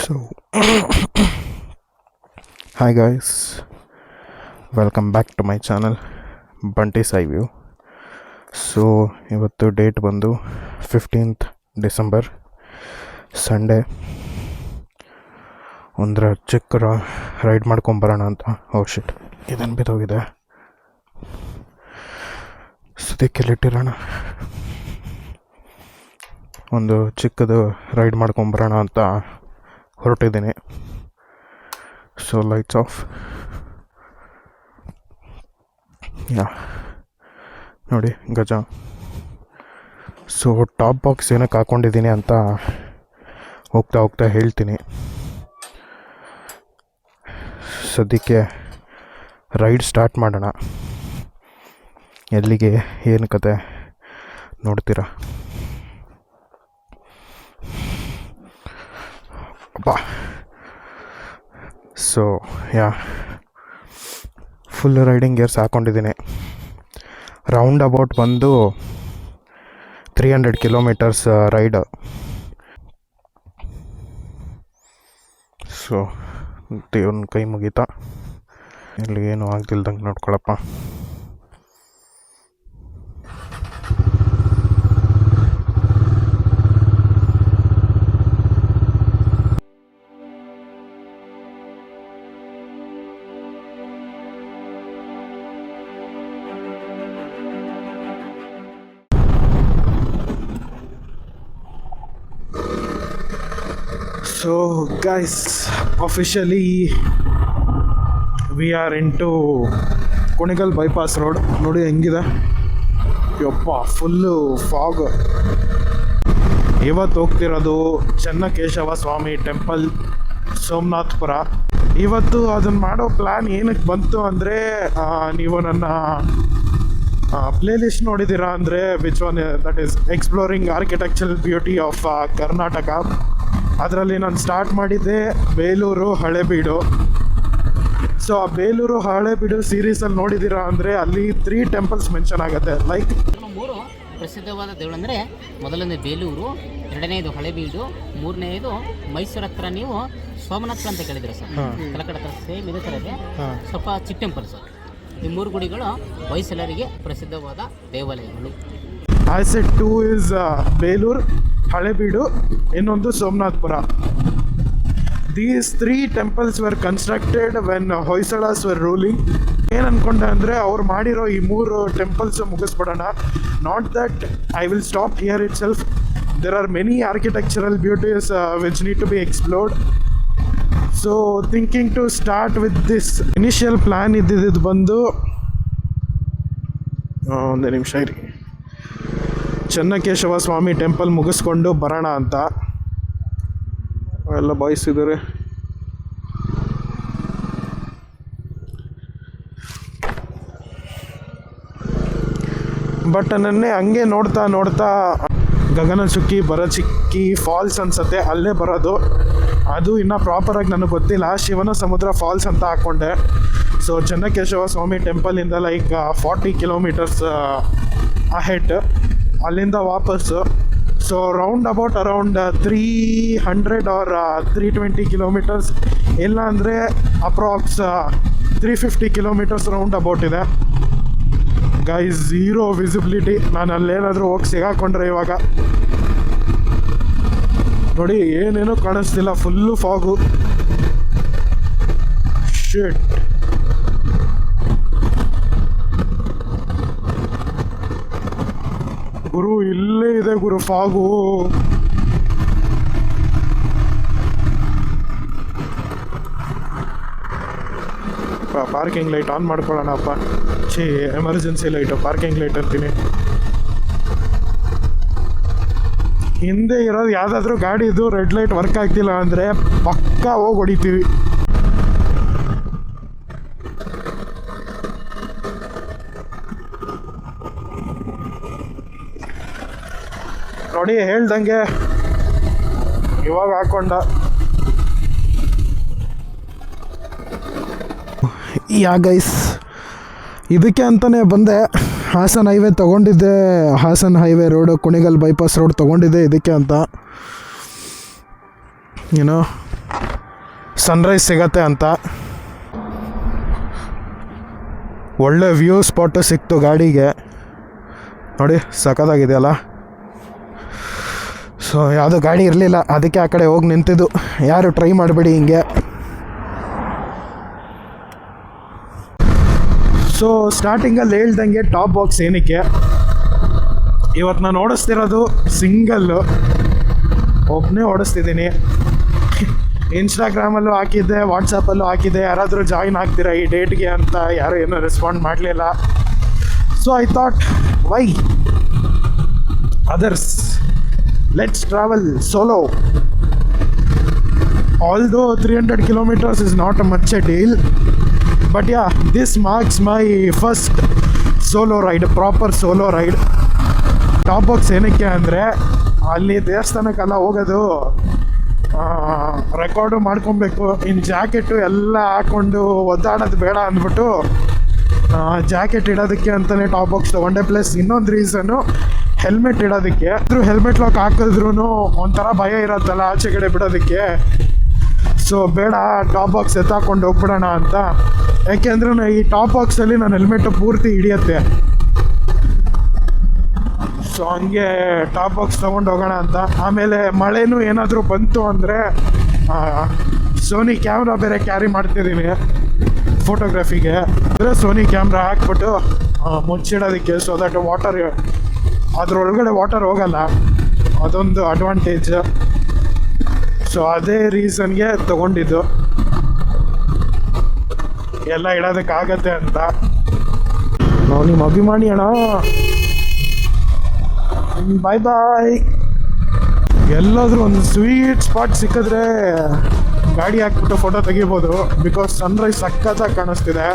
So, hi guys, welcome back to my channel Bunty Sci View. So ಇವತ್ತು date ಬಂದು 15th December Sunday. ಒಂದರ ಚಿಕ್ಕ ride ಮಾಡ್ಕೊಂಬರೋಣ ಅಂತ. ಶಿಟ್, ಇದನ್ನು ಬಿದ್ದೋಗಿದೆ, ಸದ್ಯಕ್ಕೆಲ್ಲಿಟ್ಟಿರೋಣ. ಒಂದು ಚಿಕ್ಕದು ರೈಡ್ ಮಾಡ್ಕೊಂಬರೋಣ ಅಂತ ಹೊರಟಿದ್ದೀನಿ. So lights off. ಯಾ ನೋಡಿ ಗಜ. ಸೊ ಟಾಪ್ ಬಾಕ್ಸ್ ಏನಕ್ಕೆ ಹಾಕ್ಕೊಂಡಿದ್ದೀನಿ ಅಂತ ಹೋಗ್ತಾ ಹೇಳ್ತೀನಿ. ಸದ್ಯಕ್ಕೆ ರೈಡ್ ಸ್ಟಾರ್ಟ್ ಮಾಡೋಣ. ಎಲ್ಲಿಗೆ ಏನು ಕತೆ ನೋಡ್ತೀರಾ. ಅಬ್ಬಾ. So yeah full riding gears ಹಾಕ್ಕೊಂಡಿದ್ದೀನಿ. ರೌಂಡ್ ಅಬೌಟ್ ಬಂದು 300 ಕಿಲೋಮೀಟರ್ಸ್ ರೈಡ್. ಸೊ ದೇವ್ರನ್ನ ಕೈ ಮುಗೀತಾ. ಇಲ್ಲಿ ಏನು ಆಗ್ತಿಲ್ದಂಗೆ ನೋಡ್ಕೊಳಪ್ಪ. So guys, officially we are into Kunigal bypass road. ನೋಡಿ ಹೆಂಗಿದೆ, ಯಪ್ಪ ಫುಲ್ಲು ಫಾಗ್. ಇವತ್ತು ಹೋಗ್ತಿರೋದು ಚೆನ್ನಕೇಶವ ಸ್ವಾಮಿ ಟೆಂಪಲ್, ಸೋಮನಾಥಪುರ. ಇವತ್ತು ಅದನ್ನು ಮಾಡೋ ಪ್ಲ್ಯಾನ್ ಏನಕ್ಕೆ ಬಂತು ಅಂದರೆ, ನೀವು ನನ್ನ ಪ್ಲೇ ಲಿಸ್ಟ್ ನೋಡಿದ್ದೀರಾ ಅಂದರೆ, which one that is exploring architectural beauty of Karnataka. ಅದರಲ್ಲಿ ನಾನು ಸ್ಟಾರ್ಟ್ ಮಾಡಿದ್ದೆ ಬೇಲೂರು ಹಳೇಬೀಡು. ಸೊ ಆ ಬೇಲೂರು ಹಳೇಬೀಡು ಸೀರೀಸಲ್ಲಿ ನೋಡಿದ್ದೀರಾ ಅಂದರೆ ಅಲ್ಲಿ 3 ಟೆಂಪಲ್ಸ್ ಮೆನ್ಷನ್ ಆಗುತ್ತೆ. ಲೈಕ್ 3 ಪ್ರಸಿದ್ಧವಾದ ದೇವರು ಅಂದರೆ, ಮೊದಲನೇ ಬೇಲೂರು, ಎರಡನೇದು ಹಳೇಬೀಡು, ಮೂರನೇದು ಮೈಸೂರು ಹತ್ರ ನೀವು ಸೋಮನಾಥ್ ಅಂತ ಕೇಳಿದ್ರೆ ಸರ್, ಕಲಕಡ ಹತ್ರ ಸೇಮ್ ಇದೇ ಥರ ಇದೆ, ಸ್ವಲ್ಪ ಚಿಕ್ಕ ಟೆಂಪಲ್ ಸರ್. ಈ 3 ಗುಡಿಗಳು ಹೊಯ್ಸಳರಿಗೆ ಪ್ರಸಿದ್ಧವಾದ ದೇವಾಲಯಗಳು. I said 2 is Belur, Halebidu, ಇನ್ನೊಂದು Somanathapura. These 3 temples were constructed when Hoysalas were ruling. ಏನು ಅಂದ್ಕೊಂಡೆ ಅಂದರೆ, ಅವ್ರು ಮಾಡಿರೋ ಈ 3 temples ಮುಗಿಸ್ಬಿಡೋಣ. Not that I will stop here ಇಟ್ ಸೆಲ್ಫ್. There are many architectural beauties which need to be explored. So thinking to start with this. Initial plan ಇದ್ದಿದ್ದು ಬಂದು, ಒಂದೇ ನಿಮಿಷ ಇರಿ, ಚೆನ್ನಕೇಶವ ಸ್ವಾಮಿ ಟೆಂಪಲ್ ಮುಗಿಸ್ಕೊಂಡು ಬರೋಣ ಅಂತ. ಎಲ್ಲ ಬಾಯ್ಸ್ ಇದ್ದಾರೆ. ಬಟ್ ನೆನ್ನೆ ಹಂಗೆ ನೋಡ್ತಾ ಗಗನಚುಕ್ಕಿ ಭರಚುಕ್ಕಿ ಫಾಲ್ಸ್ ಅನ್ಸುತ್ತೆ, ಅಲ್ಲೇ ಬರೋದು. ಅದು ಇನ್ನೂ ಪ್ರಾಪರಾಗಿ ನನಗೆ ಗೊತ್ತಿಲ್ಲ. ಶಿವನ ಸಮುದ್ರ ಫಾಲ್ಸ್ ಅಂತ ಹಾಕ್ಕೊಂಡೆ. ಸೊ ಚೆನ್ನಕೇಶವ ಸ್ವಾಮಿ ಟೆಂಪಲಿಂದ ಲೈಕ್ 40 ಕಿಲೋಮೀಟರ್ಸ್ ಅಹೆಡ್, ಅಲ್ಲಿಂದ ವಾಪಸ್ಸು. So round about around 300 or 320 kilometres, ಇಲ್ಲ ಅಂದರೆ ಅಪ್ರಾಕ್ಸ್ 350 ಕಿಲೋಮೀಟರ್ಸ್ ರೌಂಡ್ ಅಬೌಟ್ ಇದೆ. Guys, zero visibility. ನಾನು ಅಲ್ಲೇನಾದರೂ ಹೋಗಿ ಸಿಗಾಕೊಂಡ್ರೆ ಇವಾಗ ನೋಡಿ ಏನೇನೂ ಕಾಣಿಸ್ತಿಲ್ಲ, ಫುಲ್ಲು ಫಾಗು. ಶಿಟ್. ಗುರು ಇಲ್ಲೇ ಇದೆ ಗುರು ಫಾಗು. ಪಾರ್ಕಿಂಗ್ ಲೈಟ್ ಆನ್ ಮಾಡ್ಕೊಳ್ಳೋಣಪ್ಪ. ಎಮರ್ಜೆನ್ಸಿ ಲೈಟು, ಪಾರ್ಕಿಂಗ್ ಲೈಟ್ ಅಂತೀನಿ. ಹಿಂದೆ ಇರೋದು ಯಾವುದಾದ್ರೂ ಗಾಡಿದು ರೆಡ್ ಲೈಟ್ ವರ್ಕ್ ಆಗ್ತಿಲ್ಲ ಅಂದರೆ ಪಕ್ಕಾ ಹೋಗಿ ಹೊಡಿತೀವಿ. ನೋಡಿ ಹೇಳ್ದಂಗೆ ಇವಾಗ ಹಾಕ್ಕೊಂಡ. ಯಾ ಗೈಸ್, ಇದಕ್ಕೆ ಅಂತಲೇ ಬಂದೆ. ಹಾಸನ ಹೈವೇ ತೊಗೊಂಡಿದ್ದೆ, Hassan highway road, Kunigal bypass road ತೊಗೊಂಡಿದ್ದೆ ಇದಕ್ಕೆ ಅಂತ. ಏನೋ ಸನ್ರೈಸ್ ಸಿಗತ್ತೆ ಅಂತ. ಒಳ್ಳೆ ವ್ಯೂ ಸ್ಪಾಟು ಸಿಕ್ತು ಗಾಡಿಗೆ ನೋಡಿ, ಸಖತ್ತಾಗಿದೆಯಲ್ಲ. ಸೊ ಯಾವುದೋ ಗಾಡಿ ಇರಲಿಲ್ಲ, ಅದಕ್ಕೆ ಆ ಕಡೆ ಹೋಗಿ ನಿಂತಿದ್ದು. ಯಾರು ಟ್ರೈ ಮಾಡಬೇಡಿ ಹಿಂಗೆ. ಸೊ ಸ್ಟಾರ್ಟಿಂಗಲ್ಲಿ ಹೇಳ್ದಂಗೆ ಟಾಪ್ ಬಾಕ್ಸ್ ಏನಕ್ಕೆ ಇವತ್ತು ನಾನು ಓಡಿಸ್ತಿರೋದು ಸಿಂಗಲ್ಲು, ಒಬ್ಬನೇ ಓಡಿಸ್ತಿದ್ದೀನಿ. ಇನ್ಸ್ಟಾಗ್ರಾಮಲ್ಲೂ ಹಾಕಿದ್ದೆ, ವಾಟ್ಸಪ್ಪಲ್ಲೂ ಹಾಕಿದ್ದೆ, ಯಾರಾದರೂ ಜಾಯಿನ್ ಆಗ್ತೀರಾ ಈ ಡೇಟ್ಗೆ ಅಂತ ಯಾರೂ ಏನೂ ರೆಸ್ಪಾಂಡ್ ಮಾಡಲಿಲ್ಲ. So I thought Y others, let's travel solo. Although 300 kilometers is not much a deal, but yeah, this marks my first solo ride, proper solo ride. Top box ಏನಕ್ಕೆ ಅಂದರೆ ಅಲ್ಲಿ ದೇವಸ್ಥಾನಕ್ಕೆಲ್ಲ ಹೋಗೋದು ರೆಕಾರ್ಡು ಮಾಡ್ಕೊಬೇಕು, ಇನ್ನು ಜಾಕೆಟು ಎಲ್ಲ ಹಾಕ್ಕೊಂಡು ಒದ್ದಾಡೋದು ಬೇಡ ಅಂದ್ಬಿಟ್ಟು ಜಾಕೆಟ್ ಇಡೋದಕ್ಕೆ ಅಂತಲೇ ಟಾಪ್ ಬಾಕ್ಸ್ ತೊಗೊಂಡೆ. ಪ್ಲಸ್ ಇನ್ನೊಂದು ರೀಸನ್ನು ಹೆಲ್ಮೆಟ್ ಇಡೋದಕ್ಕೆ. ಆದರೂ ಹೆಲ್ಮೆಟ್ ಲಾಕ್ ಹಾಕಿದ್ರೂ ಒಂಥರ ಭಯ ಇರೋದಲ್ಲ ಆಚೆ ಕಡೆ ಬಿಡೋದಕ್ಕೆ. ಸೊ ಬೇಡ, ಟಾಪ್ ಬಾಕ್ಸ್ ಎತ್ತಾಕೊಂಡು ಹೋಗ್ಬಿಡೋಣ ಅಂತ. ಯಾಕೆಂದ್ರೆ ಈ ಟಾಪ್ ಬಾಕ್ಸಲ್ಲಿ ನನ್ನ ಹೆಲ್ಮೆಟ್ಟು ಪೂರ್ತಿ ಹಿಡಿಯುತ್ತೆ. ಸೊ ಹಂಗೆ ಟಾಪ್ ಬಾಕ್ಸ್ ತೊಗೊಂಡು ಹೋಗೋಣ ಅಂತ. ಆಮೇಲೆ ಮಳೆನೂ ಏನಾದರೂ ಬಂತು ಅಂದರೆ ಸೋನಿ ಕ್ಯಾಮ್ರಾ ಬೇರೆ ಕ್ಯಾರಿ ಮಾಡ್ತಿದ್ದೀನಿ ಫೋಟೋಗ್ರಫಿಗೆ. ಅಂದರೆ ಸೋನಿ ಕ್ಯಾಮ್ರಾ ಹಾಕ್ಬಿಟ್ಟು ಮುಚ್ಚಿಡೋದಕ್ಕೆ, ಸೊ ದಟ್ ವಾಟರ್ ಅದರೊಳಗಡೆ ವಾಟರ್ ಹೋಗಲ್ಲ, ಅದೊಂದು ಅಡ್ವಾಂಟೇಜ್. ಸೊ ಅದೇ ರೀಸನ್ಗೆ ತೊಗೊಂಡಿದ್ದು, ಎಲ್ಲ ಇಡೋದಕ್ಕಾಗತ್ತೆ ಅಂತ. ನಾವು ನಿಮ್ಮ ಅಭಿಮಾನಿ ಅಣ್ಣ. ಬಾಯ್ ಬಾಯ್. ಎಲ್ಲಾದರೂ ಒಂದು ಸ್ವೀಟ್ ಸ್ಪಾಟ್ ಸಿಕ್ಕಿದ್ರೆ ಗಾಡಿ ಹಾಕ್ಬಿಟ್ಟು ಫೋಟೋ ತೆಗಿಬೋದು, ಬಿಕಾಸ್ ಸನ್ರೈಸ್ ಸಖತ್ತಾಗಿ ಕಾಣಿಸ್ತಿದೆ.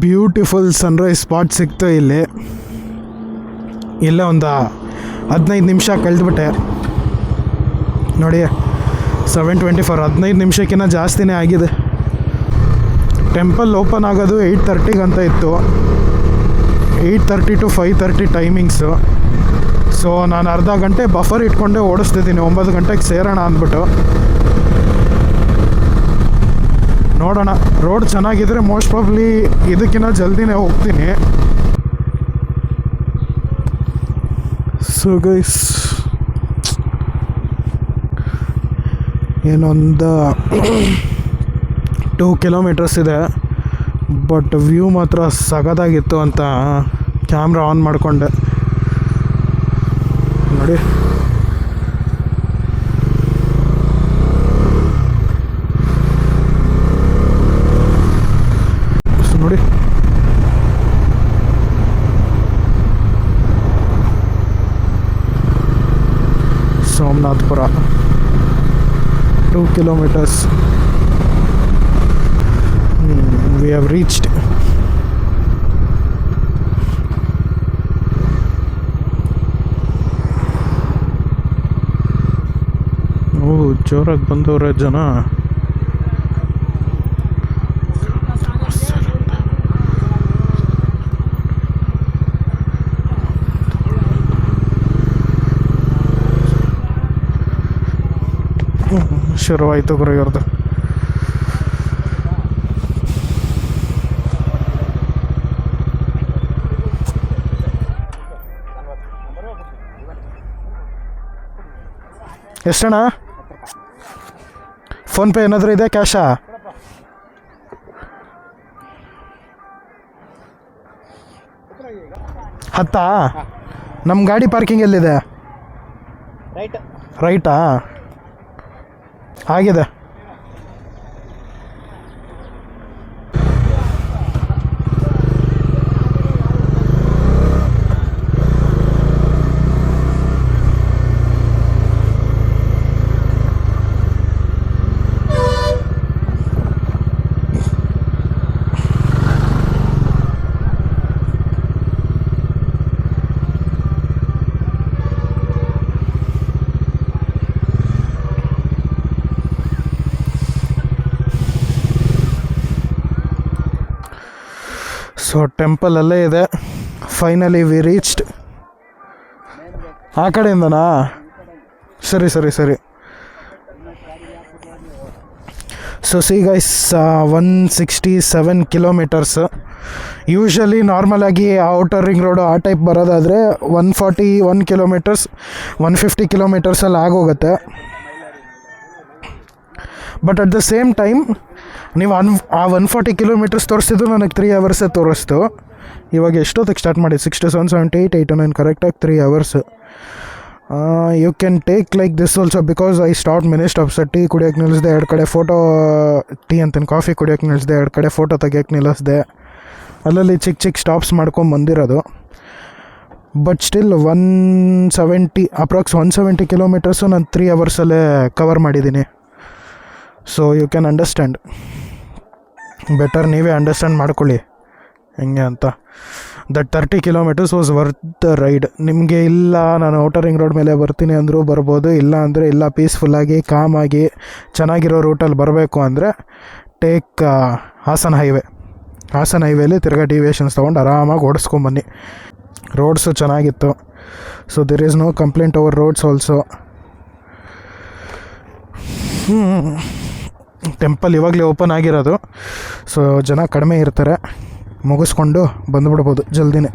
ಬ್ಯೂಟಿಫುಲ್ ಸನ್ರೈಸ್ ಸ್ಪಾಟ್ ಸಿಕ್ತು ಇಲ್ಲಿ. ಇಲ್ಲೇ ಒಂದು 15 ನಿಮಿಷ ಕಳೆದ್ಬಿಟ್ಟೆ ನೋಡಿ. 7:24, 15 ನಿಮಿಷಕ್ಕಿಂತ ಜಾಸ್ತಿನೇ ಆಗಿದೆ. ಟೆಂಪಲ್ ಓಪನ್ ಆಗೋದು 8:30 ಅಂತ ಇತ್ತು. 8:30 to 5:30 ಟೈಮಿಂಗ್ಸು. ಸೊ ನಾನು ಅರ್ಧ ಗಂಟೆ ಬಫರ್ ಇಟ್ಕೊಂಡೆ ಓಡಿಸ್ತಿದ್ದೀನಿ, 9 ಗಂಟೆಗೆ ಸೇರೋಣ ಅಂದ್ಬಿಟ್ಟು. ನೋಡೋಣ, ರೋಡ್ ಚೆನ್ನಾಗಿದ್ರೆ ಮೋಸ್ಟ್ ಪ್ರಾಬ್ಲಿ ಇದಕ್ಕಿಂತ ಜಲ್ದಿನೇ ಹೋಗ್ತೀನಿ. ಸೊ ಗೈಸ್, ಏನೊಂದು 2 kilometers ಇದೆ, ಬಟ್ ವ್ಯೂ ಮಾತ್ರ ಸಗದಾಗಿತ್ತು ಅಂತ ಕ್ಯಾಮ್ರಾ ಆನ್ ಮಾಡಿಕೊಂಡೆ ನೋಡಿ. ನೋಡಿ Somanathapura 2 kilometers we have reached. ಜೋರಾಗಿ ಬಂದವ್ರೆ ಜನ. ಶುರುವಾಯಿತು ಗುರು ಇವ್ರದ್ದು. ಎಷ್ಟಣ್ಣ? ಫೋನ್ಪೇ ಏನಾದರೂ ಇದೆ, ಕ್ಯಾಶಾ? ಹತ್ತಾ? ನಮ್ಮ ಗಾಡಿ ಪಾರ್ಕಿಂಗ್ ಎಲ್ಲಿದೆ? ರೈಟಾ? ಆಗಿದೆ. ಸೊ ಟೆಂಪಲ್ ಅಲ್ಲೇ ಇದೆ. Finally we reached. ಆ ಕಡೆಯಿಂದನಾ? ಸರಿ ಸರಿ ಸರಿ. So see guys, 167 kilometres. Usually ನಾರ್ಮಲಾಗಿ ಔಟರ್ ರಿಂಗ್ ರೋಡು ಆ ಟೈಪ್ ಬರೋದಾದರೆ 141 ಕಿಲೋಮೀಟರ್ಸ್ 150 ಕಿಲೋಮೀಟರ್ಸಲ್ಲಿ ಆಗೋಗುತ್ತೆ. But at the same time ನೀವು ಆ 140 ಕಿಲೋಮೀಟರ್ಸ್ ತೋರಿಸಿದ್ದು ನನಗೆ 3 ಅವರ್ಸೇ ತೋರಿಸ್ತು. ಇವಾಗ ಎಷ್ಟೊತ್ತಿಗೆ ಸ್ಟಾರ್ಟ್ ಮಾಡಿ 6 to 7, 7 to 8, 8 to 9 ಕರೆಕ್ಟಾಗಿ 3 hours. You can take like this also because I stop many stops. Tea ಕುಡಿಯೋಕ್ಕೆ ನಿಲ್ಲಿಸಿದೆ, 2 ಕಡೆ ಫೋಟೋ, ಟೀ ಅಂತೀನಿ ಕಾಫಿ ಕುಡಿಯೋಕ್ಕೆ ನಿಲ್ಲಿಸಿದೆ, 2 ಕಡೆ ಫೋಟೋ ತೆಗಿಯೋಕ್ಕೆ ನಿಲ್ಲಿಸಿದೆ. ಅಲ್ಲಲ್ಲಿ ಚಿಕ್ಕ ಚಿಕ್ಕ ಸ್ಟಾಪ್ಸ್ ಮಾಡ್ಕೊಂಡು ಬಂದಿರೋದು. ಬಟ್ ಸ್ಟಿಲ್ 170 ಕಿಲೋಮೀಟರ್ಸು ನಾನು 3 ಅವರ್ಸಲ್ಲೇ ಕವರ್ ಮಾಡಿದ್ದೀನಿ. So you can understand. Better ನೀವೇ ಅಂಡರ್ಸ್ಟ್ಯಾಂಡ್ ಮಾಡ್ಕೊಳ್ಳಿ ಹೆಂಗೆ ಅಂತ. That 30 kilometres was worth the ride. ನಿಮಗೆ ಇಲ್ಲ ನಾನು ಔಟರ್ ರಿಂಗ್ ರೋಡ್ ಮೇಲೆ ಬರ್ತೀನಿ ಅಂದರೂ ಬರ್ಬೋದು, ಇಲ್ಲ ಅಂದರೆ ಇಲ್ಲ, ಪೀಸ್ಫುಲ್ಲಾಗಿ ಕಾಮಾಗಿ ಚೆನ್ನಾಗಿರೋ ರೂಟಲ್ಲಿ ಬರಬೇಕು ಅಂದರೆ ಟೇಕ್ ಹಾಸನ್ ಹೈವೇ. ಹಾಸನ್ ಹೈವೇಲಿ ತಿರ್ಗಾ ಡಿವಿಯೇಷನ್ಸ್ ತೊಗೊಂಡು ಆರಾಮಾಗಿ ಓಡಿಸ್ಕೊಂಬನ್ನಿ. ರೋಡ್ಸು ಚೆನ್ನಾಗಿತ್ತು. So there is no complaint over roads also. Temple ಇವಾಗಲೇ ಓಪನ್ ಆಗಿರೋದು, ಸೊ ಜನ ಕಡಿಮೆ ಇರ್ತಾರೆ. ಮುಗಿಸ್ಕೊಂಡು ಬಂದುಬಿಡ್ಬೋದು ಜಲ್ದಿನೇ.